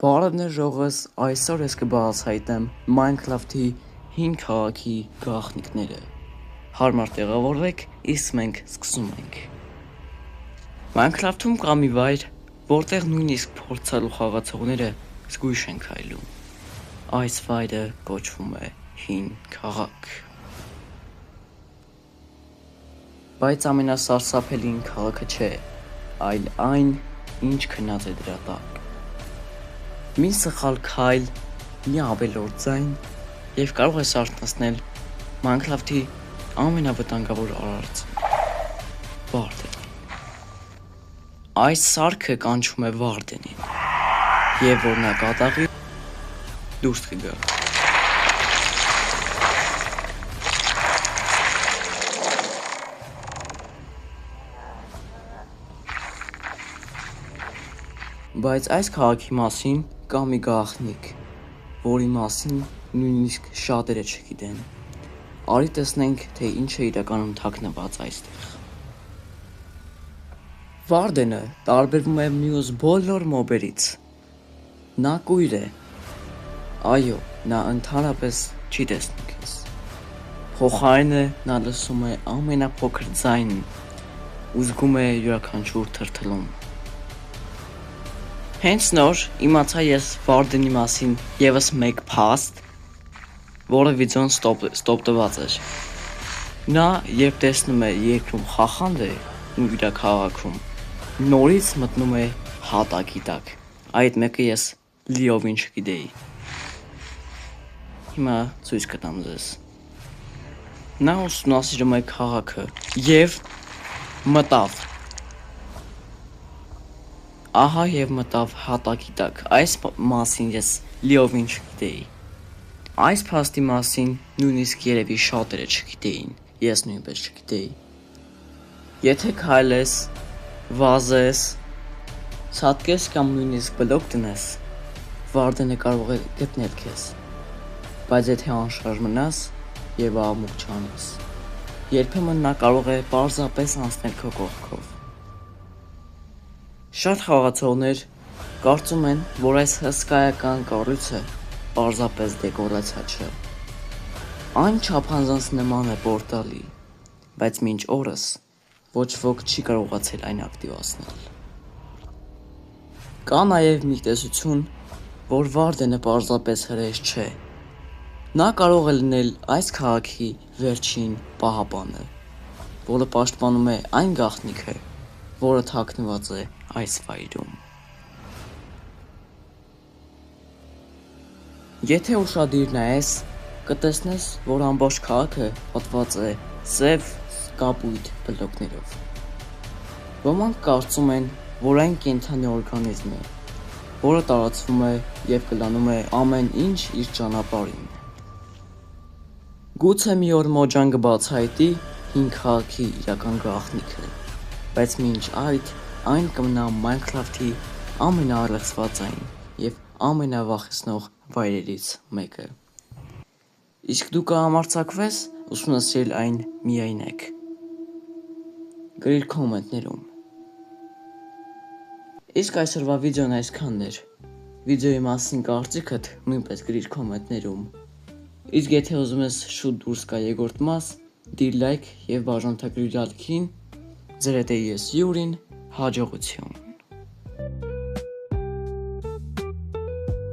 Բարևներ ժողովուրդ, այսօր ես կբացահայտեմ Minecraft-ի 5 քաղաքի գաղտնիքները։ Հարմար տեղավորվեք, իսկ մենք սկսում ենք։ Minecraft-ում կա մի վայր, որտեղ նույնիսկ փորձալու խաղացողները զգույշ են քայլում։ Այս վայրը կոչվում է Հին քաղաք։ Բայց ամենասարսափելին քաղաքը չէ, այլ այն, ինչ քնած է դրա տակ։ Մի սխալ քայլ, մի ավելորդ ձայն և կարող ես արթնացնել Minecraft-ի ամենավտանգավոր արարածին՝ Վարդենին։ Այս սարքը կանչվում է Վարդենին, և որ նա կատաղի, դուրս կգա։ Բայց այս քաղաքի մասին կա մի գաղտնիք, որի մասին նույնիսկ շատերը չգիտեն։ Արի տեսնենք, թե ինչ է իրականում թաքնված այստեղ։ Վարդենը տարբերվում է մյուս բոլոր մոբերից։ Նա կույր է։ Այո, նա ընդհանրապես չի տեսնում քեզ։ Փոխարենը նա լսում է ամենափոքր ձայնն ու զգում է յուրաքանչյուր թրթլում։ Հենց նոր իմացա ես Վարդենի մասին ևս մեկ փաստ, որը վիդեոն ստոպտված էր։ Նա, երբ տեսնում է երկրում խախանդ է ու իր քաղաքում, նորից մտնում է հատակի տակ։ Այդ մեկը ես լիովին չգիտեի։ Հիմա ցույց կտամ ձեզ։ Նա ուսումնասիրում է քաղաքը և մտավ։ Ահա և մտավ հատակի տակ, այս մասին ես լիովին չգիտեի։ Այս փաստի մասին նույնիսկ երևի շատերը չգիտեին, ես նույնպես չգիտեի։ Եթե քայլես, վազես, ցատկես կամ նույնիսկ բլոկ դնես, Վարդենը կարող է գտնել քեզ։ Բայց եթե անշարժ մնաս և աղմուկ չանես, երբեմն նա կարող է պարզապես անցնել քո կողքով։ Շատ խաղացողներ կարծում են, որ այս հսկայական կառույցը պարզապես դեկորացիա չէ։ Այն չափազանց նման է պորտալի, բայց մինչ օրս ոչ ոք չի կարողացել այն ակտիվացնել։ Կա նաև մի տեսություն, որ Վարդենը պարզապես հրեշ չէ։ Նա կարող է լինել այս քաղաքի վերջին պահապանը, որը պաշտպանում է այն գաղտնիքը, որը թաքնված է այս վայրում։ Եթե ուշադիր նայես, կտեսնես, որ ամբողջ քաղաքը պատված է սև կապույտ բլոկներով։ Ոմանք կարծում են, որ այն կենդանի օրգանիզմ է, որը տարածվում է և կլանում է ամեն ինչ իր ճանապարհին։ Գուցե մի օր Մոջան կբացահայտի Հին քաղաքի իրական գաղտնիքը, բայց մինչ այդ այն կմնա Minecraft-ի ամենաառեղծվածային և ամենավախեցնող վայրերից մեկը։ Իսկ դու կհամարձակվե՞ս ուսումնասիրել այն միայնակ։ Գրիր կոմենտներում։ Իսկ այսօրվա վիդեոն այսքանն էր։ Վիդեոյի մասին կարծիքդ նույնպես գրիր կոմենտներում։ Իսկ եթե ուզում ես շուտ դուրս գա երկրորդ մաս, դիր լայք և բաժանորդագրիր ալիքին, ձեր հետ էի ես Յուրին, հաջողություն։